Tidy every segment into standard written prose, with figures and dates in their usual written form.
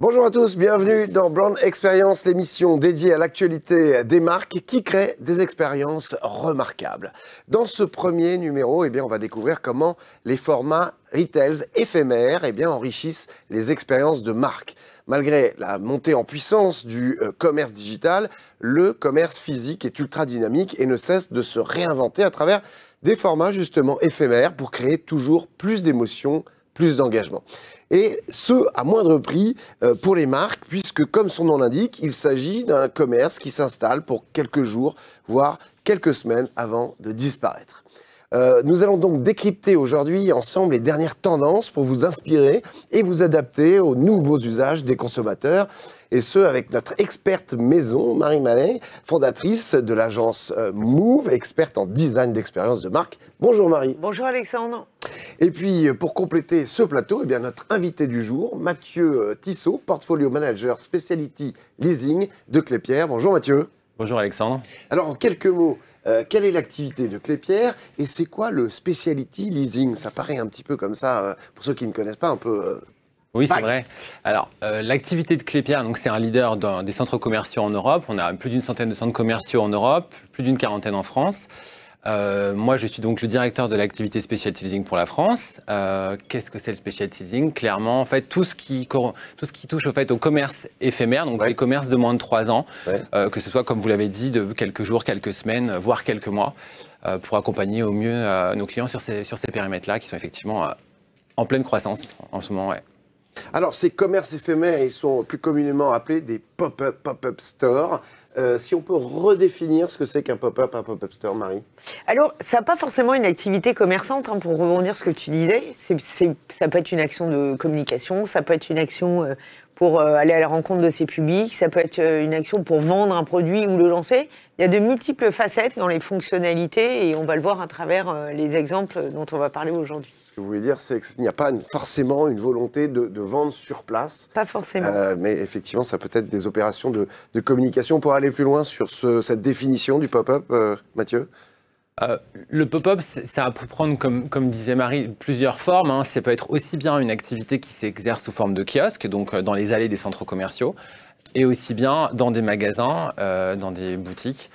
Bonjour à tous, bienvenue dans Brand Experience, l'émission dédiée à l'actualité des marques qui créent des expériences remarquables. Dans ce premier numéro, on va découvrir comment les formats retails éphémères enrichissent les expériences de marque. Malgré la montée en puissance du commerce digital, le commerce physique est ultra dynamique et ne cesse de se réinventer à travers des formats justement éphémères pour créer toujours plus d'émotions, plus d'engagement. Et ce, à moindre prix pour les marques, puisque comme son nom l'indique, il s'agit d'un commerce qui s'installe pour quelques jours, voire quelques semaines avant de disparaître. Nous allons donc décrypter aujourd'hui ensemble les dernières tendances pour vous inspirer et vous adapter aux nouveaux usages des consommateurs. Et ce, avec notre experte maison, Marie Mallet, fondatrice de l'agence Move, experte en design d'expérience de marque. Bonjour Marie. Bonjour Alexandre. Et puis, pour compléter ce plateau, notre invité du jour, Mathieu Tissot, portfolio manager Specialty Leasing de Klépierre. Bonjour Mathieu. Bonjour Alexandre. Alors, en quelques mots, quelle est l'activité de Klépierre et c'est quoi le Specialty Leasing? Ça paraît un petit peu comme ça, pour ceux qui ne connaissent pas, un peu... Oui, c'est vrai. Alors, l'activité de Klépierre, c'est un leader des centres commerciaux en Europe. On a plus d'une centaine de centres commerciaux en Europe, plus d'une quarantaine en France. Moi, je suis donc le directeur de l'activité Specialty Leasing pour la France. Qu'est-ce que c'est le Specialty Leasing? Clairement, en fait, tout ce qui touche au commerce éphémère, donc les commerces de moins de 3 ans, que ce soit, comme vous l'avez dit, de quelques jours, quelques semaines, voire quelques mois, pour accompagner au mieux nos clients sur ces périmètres-là, qui sont effectivement en pleine croissance en ce moment. Alors, ces commerces éphémères, ils sont plus communément appelés des pop-up stores. Si on peut redéfinir ce que c'est qu'un pop-up store, Marie? Alors, ça n'a pas forcément une activité commerçante, pour rebondir sur ce que tu disais. Ça peut être une action de communication, ça peut être une action pour aller à la rencontre de ses publics, ça peut être une action pour vendre un produit ou le lancer. Il y a de multiples facettes dans les fonctionnalités et on va le voir à travers les exemples dont on va parler aujourd'hui. Ce que vous voulez dire, c'est qu'il n'y a pas forcément une volonté de vendre sur place. Pas forcément. Mais effectivement, ça peut être des opérations de communication. Pour aller plus loin sur cette définition du pop-up, Mathieu? Le pop-up, ça peut prendre, comme disait Marie, plusieurs formes. Ça peut être aussi bien une activité qui s'exerce sous forme de kiosque, donc dans les allées des centres commerciaux, et aussi bien dans des magasins, dans des boutiques,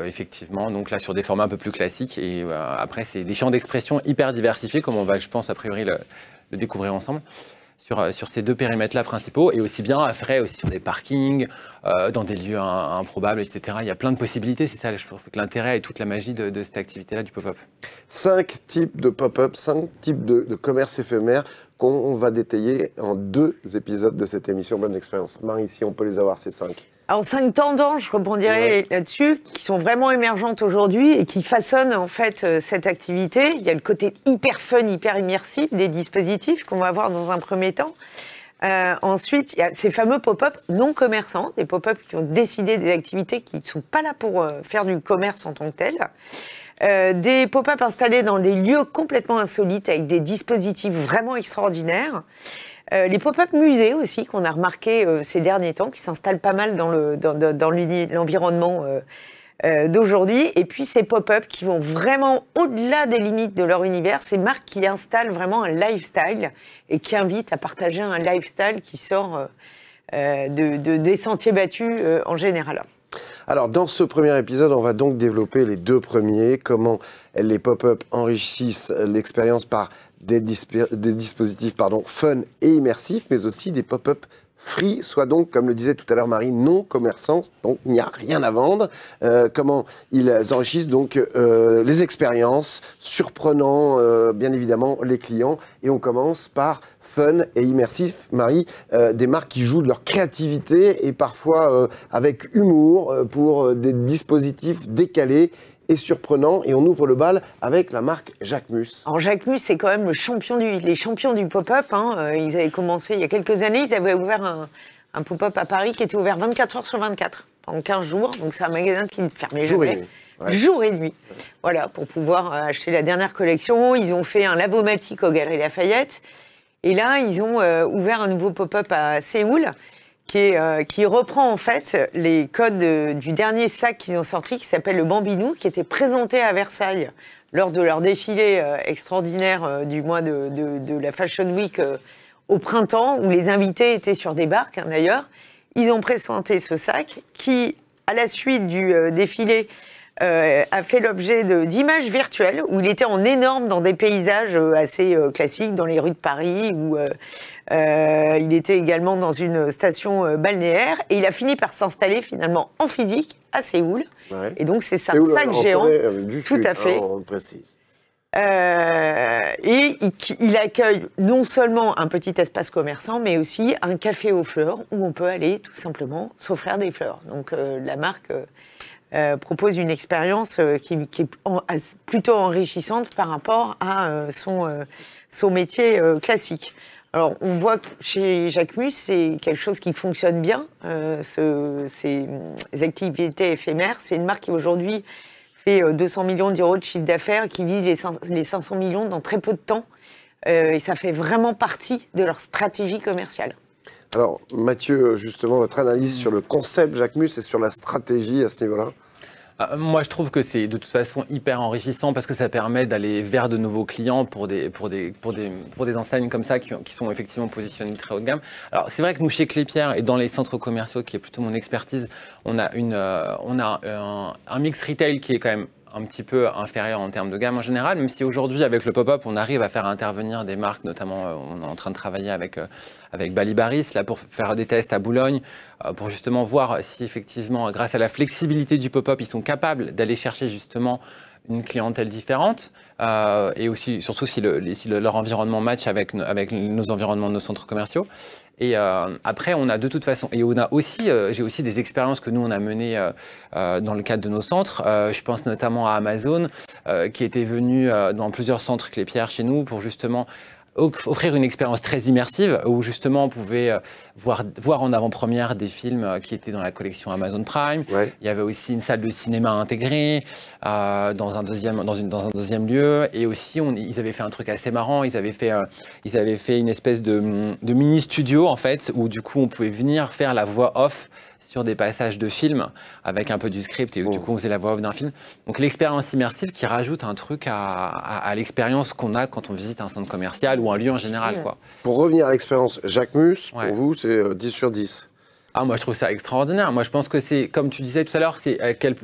effectivement, donc là sur des formats un peu plus classiques. Et après, c'est des champs d'expression hyper diversifiés, comme on va, je pense, a priori le découvrir ensemble, sur ces deux périmètres-là principaux, et aussi bien après aussi sur des parkings, dans des lieux improbables, etc. Il y a plein de possibilités, c'est ça, je pense que l'intérêt et toute la magie de cette activité-là du pop-up. 5 types de pop-up, 5 types de commerce éphémère qu'on va détailler en 2 épisodes de cette émission Bonne Expérience. Marie, si on peut les avoir, ces 5. Alors, 5 tendances, je rebondirai là-dessus, qui sont vraiment émergentes aujourd'hui et qui façonnent en fait cette activité. Il y a le côté hyper fun, hyper immersif des dispositifs qu'on va voir dans un premier temps. Ensuite, il y a ces fameux pop-up non commerçants, des pop-up qui ont décidé des activités qui ne sont pas là pour faire du commerce en tant que tel. Des pop-up installés dans des lieux complètement insolites avec des dispositifs vraiment extraordinaires. Les pop-up musées aussi, qu'on a remarqué ces derniers temps, qui s'installent pas mal dans l'environnement d'aujourd'hui. Et puis ces pop-up qui vont vraiment au-delà des limites de leur univers, ces marques qui installent vraiment un lifestyle et qui invitent à partager un lifestyle qui sort des sentiers battus en général. Alors, dans ce premier épisode, on va donc développer les 2 premiers, comment les pop-up enrichissent l'expérience par des dispositifs fun et immersifs, mais aussi des pop-up free, soit donc, comme le disait tout à l'heure Marie, non commerçants, donc il n'y a rien à vendre. Comment ils enrichissent donc les expériences, surprenant bien évidemment les clients. Et on commence par fun et immersif, Marie, des marques qui jouent de leur créativité et parfois avec humour pour des dispositifs décalés et surprenants. Et on ouvre le bal avec la marque Jacquemus. Alors Jacquemus, c'est quand même les champions du pop-up. Ils avaient commencé il y a quelques années, ils avaient ouvert un pop-up à Paris qui était ouvert 24 heures sur 24, pendant 15 jours. Donc c'est un magasin qui ne fermait jamais. Jour et nuit. Voilà, pour pouvoir acheter la dernière collection. Ils ont fait un Lavomatic aux Galeries Lafayette. Et là, ils ont ouvert un nouveau pop-up à Séoul qui reprend en fait les codes du dernier sac qu'ils ont sorti, qui s'appelle le Bambinou, qui était présenté à Versailles lors de leur défilé extraordinaire du mois de la Fashion Week au printemps, où les invités étaient sur des barques, hein, d'ailleurs. Ils ont présenté ce sac qui, à la suite du défilé, a fait l'objet d'images virtuelles, où il était en énorme dans des paysages assez classiques, dans les rues de Paris, où il était également dans une station balnéaire, et il a fini par s'installer finalement en physique à Séoul. Ouais. Et donc c'est ça, Séoul, sac géant, du tout Sud, à fait. On précise. Et il accueille non seulement un petit espace commerçant, mais aussi un café aux fleurs où on peut aller tout simplement s'offrir des fleurs. Donc la marque propose une expérience qui est plutôt enrichissante par rapport à son métier classique. Alors on voit que chez Jacquemus, c'est quelque chose qui fonctionne bien. Ces activités éphémères, c'est une marque qui aujourd'hui fait 200 millions d'euros de chiffre d'affaires, qui vise les 500 millions dans très peu de temps. Et ça fait vraiment partie de leur stratégie commerciale. Alors, Mathieu, justement, votre analyse sur le concept Jacquemus et sur la stratégie à ce niveau-là? Moi, je trouve que c'est de toute façon hyper enrichissant parce que ça permet d'aller vers de nouveaux clients pour des enseignes comme ça qui sont effectivement positionnées très haut de gamme. Alors, c'est vrai que nous, chez Klépierre et dans les centres commerciaux, qui est plutôt mon expertise, on a un mix retail qui est quand même un petit peu inférieur en termes de gamme en général, même si aujourd'hui, avec le pop-up, on arrive à faire intervenir des marques, notamment, on est en train de travailler avec Balibaris, là, pour faire des tests à Boulogne, pour justement voir si effectivement, grâce à la flexibilité du pop-up, ils sont capables d'aller chercher justement une clientèle différente, et aussi, surtout si leur environnement match avec nos environnements de nos centres commerciaux. Et après, on a de toute façon, et on a aussi, j'ai aussi des expériences que nous on a menées dans le cadre de nos centres. Je pense notamment à Amazon, qui était venu dans plusieurs centres Klépierre chez nous pour justement offrir une expérience très immersive où justement on pouvait voir en avant-première des films qui étaient dans la collection Amazon Prime. Ouais. Il y avait aussi une salle de cinéma intégrée dans un deuxième lieu, et aussi ils avaient fait un truc assez marrant. Ils avaient fait une espèce de mini studio en fait où du coup on pouvait venir faire la voix off sur des passages de films avec un peu du script, et du coup on faisait la voix off d'un film. Donc l'expérience immersive qui rajoute un truc à l'expérience qu'on a quand on visite un centre commercial ou un lieu en général, quoi. Pour revenir à l'expérience Jacquemus, Ouais. pour vous, c'est 10 sur 10. Ah, moi je trouve ça extraordinaire. Moi je pense que c'est, comme tu disais tout à l'heure, c'est à quel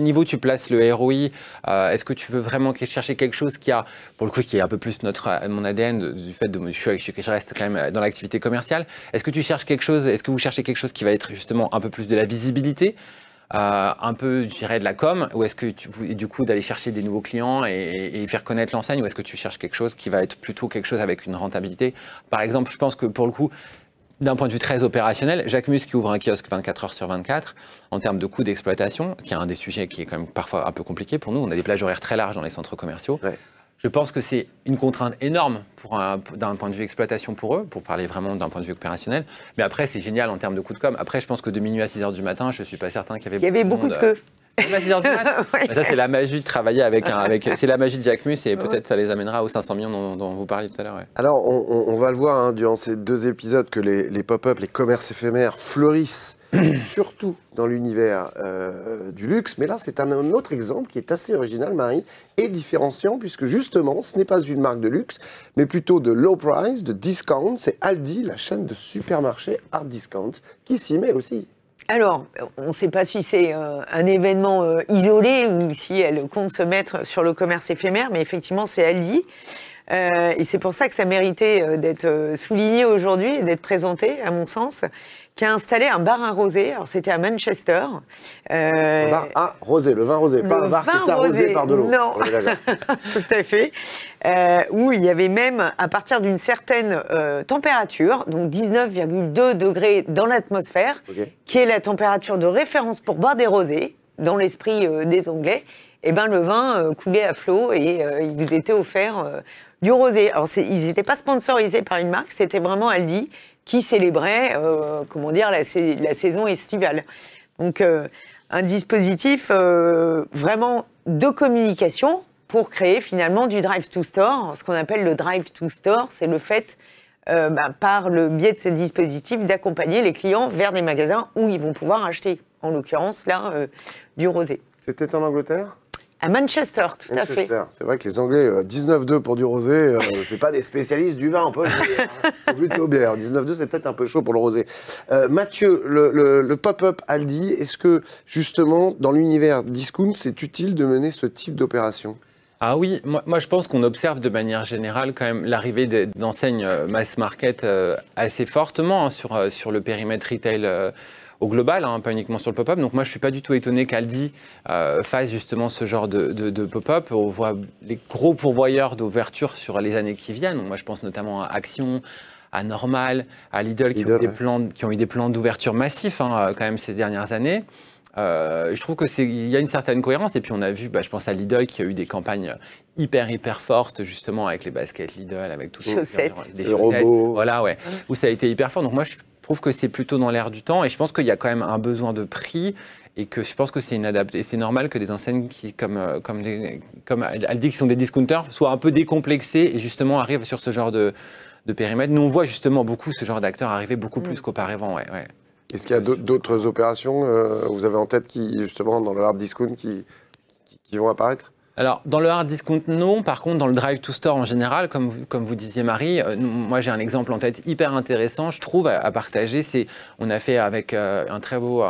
niveau tu places le ROI. Est-ce que tu veux vraiment chercher quelque chose qui a, pour le coup, qui est un peu plus mon ADN du fait que je reste quand même dans l'activité commerciale. Est-ce que vous cherchez quelque chose qui va être justement un peu plus de la visibilité, un peu, je dirais, de la com, ou est-ce que du coup d'aller chercher des nouveaux clients et faire connaître l'enseigne, ou est-ce que tu cherches quelque chose qui va être plutôt quelque chose avec une rentabilité? Par exemple, je pense que pour le coup, d'un point de vue très opérationnel, Jacquemus qui ouvre un kiosque 24 heures sur 24, en termes de coût d'exploitation, qui est un des sujets qui est quand même parfois un peu compliqué pour nous, on a des plages horaires très larges dans les centres commerciaux. Ouais. Je pense que c'est une contrainte énorme d'un point de vue exploitation pour eux, pour parler vraiment d'un point de vue opérationnel. Mais après, c'est génial en termes de coût de com. Après, je pense que de minuit à 6 h du matin, je ne suis pas certain qu'il y avait beaucoup de queues. À 6 h du matin. Ouais. Ça, c'est la magie de travailler c'est la magie de Jacquemus, et peut-être ça les amènera aux 500 millions dont vous parliez tout à l'heure. Ouais. Alors, on va le voir hein, durant ces 2 épisodes que les pop-up, les commerces éphémères fleurissent, surtout dans l'univers du luxe. Mais là, c'est un autre exemple qui est assez original, Marie, et différenciant, puisque justement, ce n'est pas une marque de luxe, mais plutôt de low price, de discount. C'est Aldi, la chaîne de supermarchés hard discount, qui s'y met aussi. Alors, on ne sait pas si c'est un événement isolé ou si elle compte se mettre sur le commerce éphémère, mais effectivement, c'est Aldi. Et c'est pour ça que ça méritait d'être souligné aujourd'hui et d'être présenté, à mon sens, qui a installé un bar à rosé. Alors, c'était à Manchester. Un bar à rosé, le vin rosé, pas un bar qui est arrosé par de l'eau. Non, On est d'accord. tout à fait. Où il y avait même, à partir d'une certaine température, donc 19,2 degrés dans l'atmosphère, Okay. qui est la température de référence pour boire des rosés, dans l'esprit des Anglais, et ben le vin coulait à flot et il vous était offert du rosé. Alors, ils n'étaient pas sponsorisés par une marque, c'était vraiment Aldi qui célébrait, comment dire, la saison estivale. Donc, un dispositif vraiment de communication pour créer finalement du drive-to-store. Ce qu'on appelle le drive-to-store, c'est le fait, par le biais de ce dispositif, d'accompagner les clients vers des magasins où ils vont pouvoir acheter, en l'occurrence, là, du rosé. C'était en Angleterre? À Manchester, tout à fait. C'est vrai que les Anglais, 19,2 pour du rosé, c'est pas des spécialistes du vin, on peut le dire. C'est plutôt bière. 19,2, c'est peut-être un peu chaud pour le rosé. Mathieu, le pop-up Aldi, est-ce que justement, dans l'univers discount, c'est utile de mener ce type d'opération ? Ah oui, moi je pense qu'on observe de manière générale quand même l'arrivée d'enseignes mass market assez fortement sur le périmètre retail au global, pas uniquement sur le pop-up. Donc moi je ne suis pas du tout étonné qu'Aldi fasse justement ce genre de pop-up. On voit les gros pourvoyeurs d'ouverture sur les années qui viennent. Donc moi je pense notamment à Action, à Normal, à Lidl qui ont eu des plans d'ouverture massifs quand même ces dernières années. Je trouve qu'il y a une certaine cohérence et puis on a vu, je pense à Lidl qui a eu des campagnes hyper fortes justement avec les baskets Lidl, avec tout les chaussettes, robots, voilà où ça a été hyper fort. Donc moi je trouve que c'est plutôt dans l'air du temps et je pense qu'il y a quand même un besoin de prix et que je pense que c'est inadapté. Et c'est normal que des enseignes comme Aldi qui sont des discounters soient un peu décomplexées et justement arrivent sur ce genre de périmètre. Nous on voit justement beaucoup ce genre d'acteurs arriver beaucoup plus qu'auparavant. Ouais. Est-ce qu'il y a d'autres opérations vous avez en tête qui, justement, dans le hard discount, qui vont apparaître ? Alors, dans le hard discount, non. Par contre, dans le drive to store en général, comme vous disiez, Marie, moi j'ai un exemple en tête hyper intéressant, je trouve, à partager. On a fait avec un très beau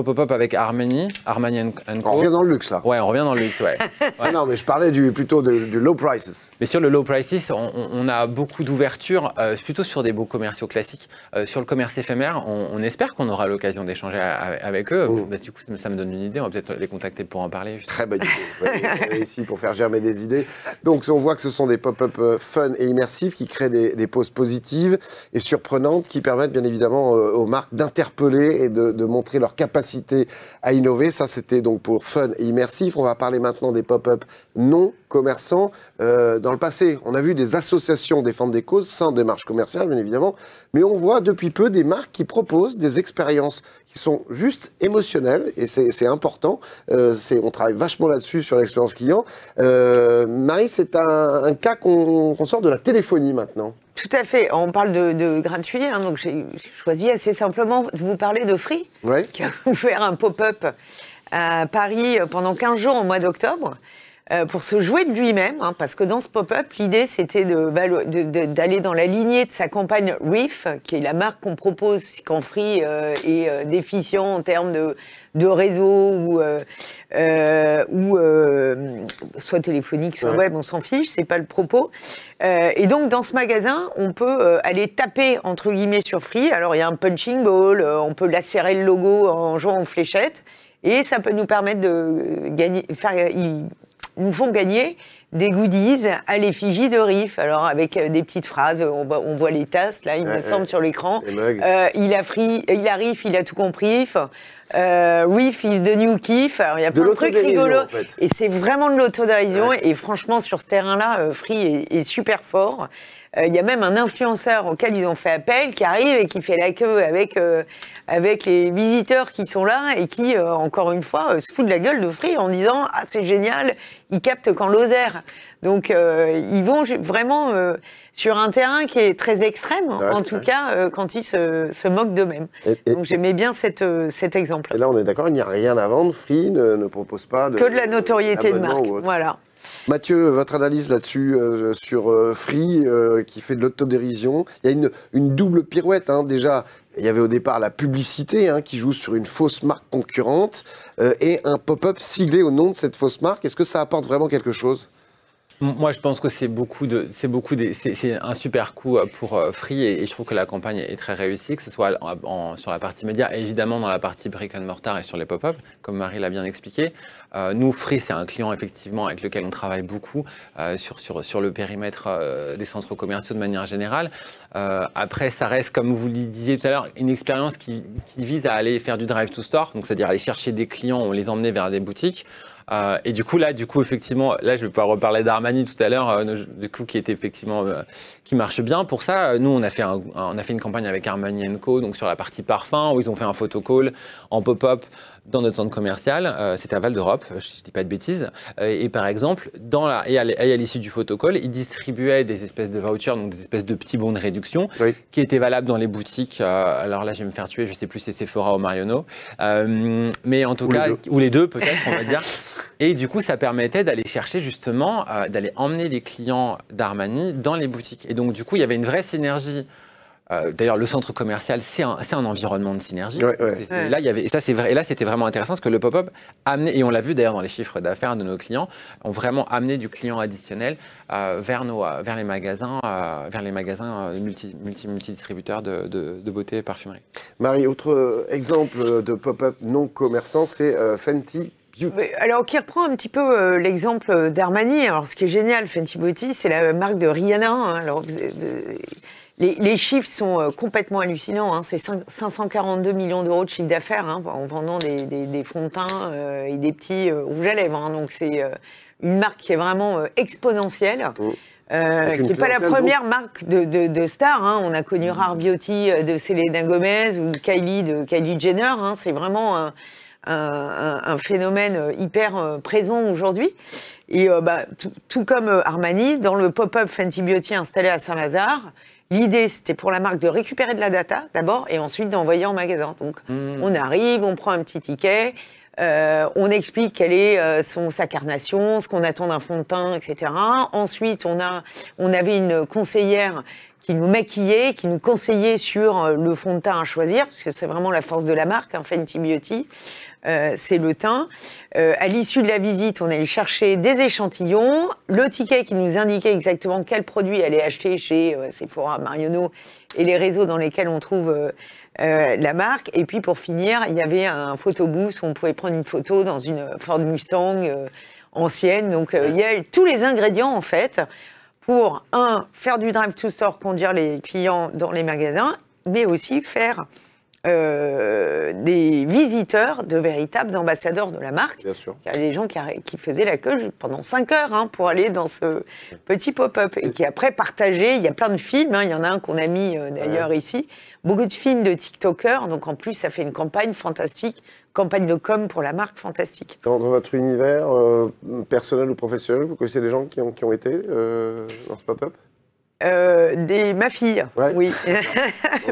pop-up avec Armani & Co. On revient dans le luxe, là. Ouais, on revient dans le luxe, ouais. Ah non, mais je parlais plutôt du low prices. Mais sur le low prices, on a beaucoup d'ouverture, plutôt sur des beaux commerciaux classiques. Sur le commerce éphémère, on espère qu'on aura l'occasion d'échanger avec eux. Du coup, ça me donne une idée, on va peut-être les contacter pour en parler. Très bonne idée. Ici pour faire germer des idées. Donc on voit que ce sont des pop-up fun et immersifs qui créent des pauses positives et surprenantes qui permettent bien évidemment aux marques d'interpeller et de montrer leur capacité à innover. Ça c'était donc pour fun et immersif. On va parler maintenant des pop-up non commerçants. Dans le passé, on a vu des associations défendre des causes sans démarche commerciale bien évidemment, mais on voit depuis peu des marques qui proposent des expériences qui sont juste émotionnelles et c'est important. On travaille vachement là-dessus sur l'expérience client. Marie, c'est un cas qu'on sort de la téléphonie maintenant. Tout à fait. On parle de gratuit, donc j'ai choisi assez simplement de vous parler de Free, qui a ouvert un pop-up à Paris pendant 15 jours au mois d'octobre. Pour se jouer de lui-même, parce que dans ce pop-up, l'idée c'était d'aller dans la lignée de sa campagne Reef, qui est la marque qu'on propose quand Free est déficient en termes de réseau ou soit téléphonique, soit web, on s'en fiche, c'est pas le propos. Et donc dans ce magasin, on peut aller taper entre guillemets sur Free. Alors il y a un punching ball, on peut lacérer le logo en jouant aux fléchettes, et ça peut nous permettre de gagner. Nous font gagner des goodies à l'effigie de Reef. Alors, avec des petites phrases, on voit les tasses, là, il me semble, sur l'écran. Il a Reef, il a tout compris. Reef is the new kiff. Alors, il y a plein de trucs rigolos. En fait. Et c'est vraiment de l'autodérision. Et franchement, sur ce terrain-là, Free est super fort. Il y a même un influenceur auquel ils ont fait appel qui arrive et qui fait la queue avec les visiteurs qui sont là et qui, encore une fois, se fout de la gueule de Free en disant « Ah, c'est génial, ils captent quand Lozère ». Donc, ils vont vraiment sur un terrain qui est très extrême, en tout cas, quand ils se moquent d'eux-mêmes. Donc, j'aimais bien cet exemple. Et là, on est d'accord, il n'y a rien à vendre. Free ne propose pas que de la notoriété de marque. Voilà. Mathieu, votre analyse là-dessus, sur Free, qui fait de l'autodérision. Il y a une double pirouette. Déjà, il y avait au départ la publicité qui joue sur une fausse marque concurrente et un pop-up siglé au nom de cette fausse marque. Est-ce que ça apporte vraiment quelque chose ? Moi, je pense que c'est un super coup pour Free et je trouve que la campagne est très réussie, que ce soit sur la partie média et évidemment dans la partie brick and mortar et sur les pop-up, comme Marie l'a bien expliqué. Nous, Free, c'est un client effectivement avec lequel on travaille beaucoup sur le périmètre des centres commerciaux de manière générale. Après, ça reste, comme vous le disiez tout à l'heure, une expérience qui vise à aller faire du drive to store, donc c'est-à-dire aller chercher des clients, on les emmener vers des boutiques. Et du coup, effectivement, là, je vais pouvoir reparler d'Armani tout à l'heure, qui était effectivement, qui marche bien. Pour ça, nous, on a fait une campagne avec Armani & Co, donc sur la partie parfum, où ils ont fait un photocall en pop-up dans notre centre commercial. C'était à Val d'Europe, je ne dis pas de bêtises. Et par exemple, à l'issue du photocall, ils distribuaient des espèces de vouchers, donc des espèces de petits bons de réduction, qui étaient valables dans les boutiques. Alors là, je vais me faire tuer, je ne sais plus si c'est Sephora ou Marionneau. Mais en tout cas, ou les deux peut-être, on va dire. Et du coup, ça permettait d'aller chercher justement, d'aller emmener les clients d'Armani dans les boutiques. Et donc, du coup, il y avait une vraie synergie. D'ailleurs, le centre commercial, c'est un environnement de synergie. Ouais. Et là, et ça, c'est vrai. Et là, c'était vraiment intéressant parce que le pop-up amenait, et on l'a vu d'ailleurs dans les chiffres d'affaires de nos clients, ont vraiment amené du client additionnel vers les magasins multidistributeurs de beauté et parfumerie. Marie, autre exemple de pop-up non commerçant, c'est Fenty Beauty. Alors, qui reprend un petit peu l'exemple d'Armani. Alors, ce qui est génial, Fenty Beauty, c'est la marque de Rihanna. Hein. Alors, les chiffres sont complètement hallucinants. Hein. C'est 542 millions d'euros de chiffre d'affaires en vendant des fonds de teint et des petits rouges à lèvres. Hein. Donc, c'est une marque qui est vraiment exponentielle. Qui n'est pas la première marque de star. Hein. On a connu Rare Beauty de Selena Gomez ou Kylie de Kylie Jenner. Hein. C'est vraiment un phénomène hyper présent aujourd'hui. Et tout comme Armani, dans le pop-up Fenty Beauty installé à Saint-Lazare, l'idée, c'était pour la marque de récupérer de la data d'abord et ensuite d'envoyer en magasin. Donc, on arrive, on prend un petit ticket, on explique quelle est sa carnation, ce qu'on attend d'un fond de teint, etc. Ensuite, on avait une conseillère qui nous maquillait, qui nous conseillait sur le fond de teint à choisir, parce que c'est vraiment la force de la marque, Fenty Beauty. C'est le teint. À l'issue de la visite, on allait chercher des échantillons, le ticket qui nous indiquait exactement quel produit aller acheter chez Sephora, Marionneau et les réseaux dans lesquels on trouve la marque. Et puis pour finir, il y avait un photobooth où on pouvait prendre une photo dans une Ford Mustang ancienne. Donc il y a tous les ingrédients en fait pour faire du drive to store, conduire les clients dans les magasins, mais aussi faire des visiteurs, de véritables ambassadeurs de la marque. Bien sûr. Il y a des gens qui faisaient la queue pendant 5 heures pour aller dans ce petit pop-up et qui après partageaient. Il y a plein de films, il y en a un qu'on a mis d'ailleurs ici, beaucoup de films de TikTokers, donc en plus ça fait une campagne fantastique, campagne de com pour la marque fantastique. Dans votre univers personnel ou professionnel, vous connaissez des gens qui ont été dans ce pop-up? Ma fille, oui.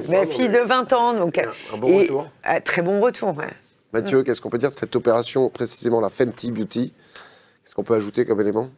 Ma fille de 20 ans. Donc, un bon retour. Très bon retour. Ouais. Mathieu, qu'est-ce qu'on peut dire de cette opération, précisément la Fenty Beauty? Qu'est-ce qu'on peut ajouter comme élément?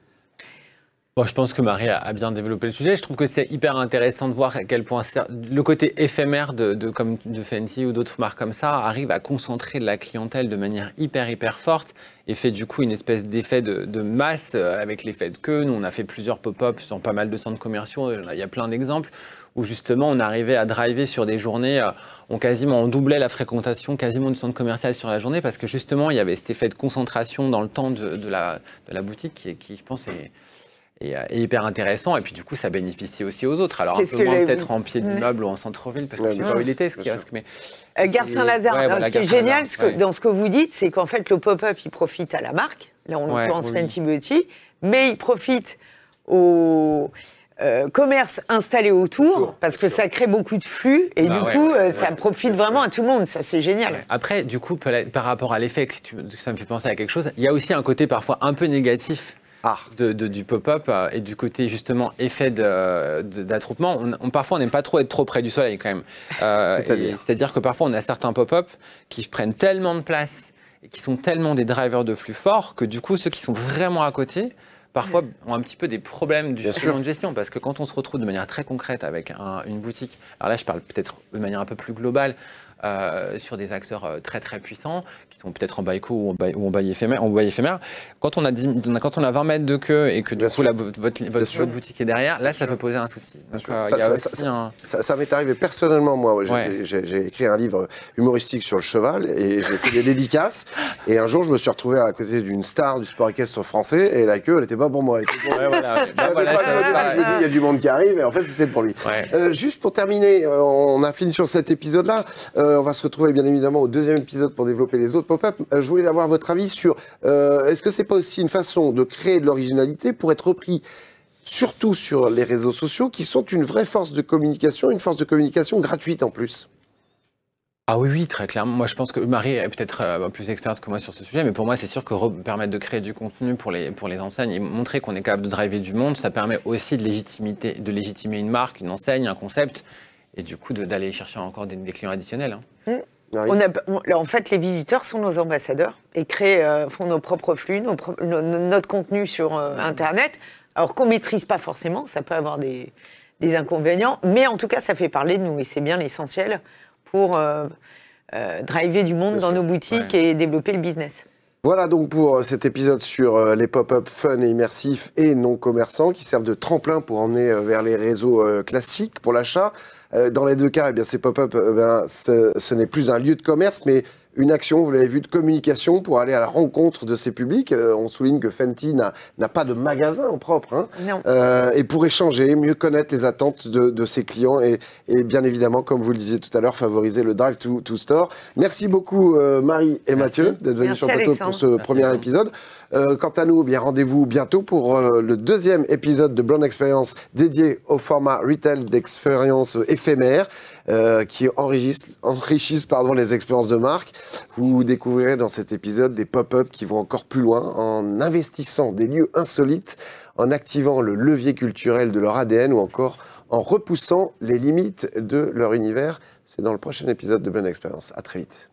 Bon, je pense que Marie a bien développé le sujet. Je trouve que c'est hyper intéressant de voir à quel point le côté éphémère comme de Fenty ou d'autres marques comme ça arrive à concentrer de la clientèle de manière hyper forte et fait du coup une espèce d'effet de masse avec l'effet de queue. Nous, on a fait plusieurs pop-ups dans pas mal de centres commerciaux. Il y a plein d'exemples où justement on arrivait à driver sur des journées, on doublait la fréquentation quasiment du centre commercial sur la journée parce que justement il y avait cet effet de concentration dans le temps de la boutique qui je pense est hyper intéressant, et puis du coup ça bénéficie aussi aux autres. Alors un peu moins peut-être en pied d'immeuble ou en centre-ville, parce que je ne sais pas où il était ce kiosque, mais... Gare Saint-Lazare, ce qui est génial dans ce que vous dites, c'est qu'en fait le pop-up il profite à la marque, là on l'occurrence Fenty Beauty, mais il profite aux commerces installés autour, parce que ça crée beaucoup de flux, et du coup ça profite vraiment à tout le monde, ça c'est génial. Ouais. Après, du coup, par rapport à l'effet, ça me fait penser à quelque chose, il y a aussi un côté parfois un peu négatif du pop-up et du côté justement effet d'attroupement. Parfois on n'aime pas trop être trop près du soleil quand même. C'est-à-dire que parfois on a certains pop-up qui prennent tellement de place et qui sont tellement des drivers de flux forts que du coup ceux qui sont vraiment à côté parfois ont un petit peu des problèmes de gestion, parce que quand on se retrouve de manière très concrète avec une boutique, alors là je parle peut-être de manière un peu plus globale, sur des acteurs très puissants qui sont peut-être en baïko ou en bail éphémère. Quand on a 20 mètres de queue et que du coup votre boutique est derrière, là ça peut poser un souci. Donc, ça m'est arrivé personnellement, moi. J'ai écrit un livre humoristique sur le cheval et j'ai fait des dédicaces. Et un jour, je me suis retrouvé à côté d'une star du sport équestre français et la queue, elle n'était pas pour moi. Je me dis, il y a du monde qui arrive et en fait, c'était pour lui. Juste pour terminer, on a fini sur cet épisode-là. On va se retrouver bien évidemment au deuxième épisode pour développer les autres pop-up. Je voulais avoir votre avis sur est-ce que c'est pas aussi une façon de créer de l'originalité pour être repris surtout sur les réseaux sociaux qui sont une vraie force de communication, une force de communication gratuite en plus? Ah oui, très clairement. Moi, je pense que Marie est peut-être plus experte que moi sur ce sujet, mais pour moi, c'est sûr que permettre de créer du contenu pour les enseignes et montrer qu'on est capable de driver du monde, ça permet aussi de légitimer une marque, une enseigne, un concept, et du coup d'aller chercher encore des clients additionnels. Oui. En fait, les visiteurs sont nos ambassadeurs et font nos propres flux, notre contenu sur Internet. Alors qu'on ne maîtrise pas forcément, ça peut avoir des inconvénients, mais en tout cas, ça fait parler de nous et c'est bien l'essentiel pour driver du monde dans nos boutiques et développer le business. Voilà donc pour cet épisode sur les pop-up fun et immersifs et non commerçants qui servent de tremplin pour emmener vers les réseaux classiques pour l'achat. Dans les deux cas, eh bien, ces pop-up, ce n'est plus un lieu de commerce, mais une action, vous l'avez vu, de communication pour aller à la rencontre de ces publics. On souligne que Fenty n'a pas de magasin en propre. Hein. Non. Et pour échanger, mieux connaître les attentes de ses clients et bien évidemment, comme vous le disiez tout à l'heure, favoriser le drive to store. Merci beaucoup Marie et Mathieu d'être venus sur le plateau pour ce premier épisode. Quant à nous, bien rendez-vous bientôt pour le deuxième épisode de Brand Experience dédié au format retail d'expérience éphémère qui enrichissent les expériences de marque. Vous découvrirez dans cet épisode des pop-up qui vont encore plus loin en investissant des lieux insolites, en activant le levier culturel de leur ADN ou encore en repoussant les limites de leur univers. C'est dans le prochain épisode de Brand Experience. À très vite.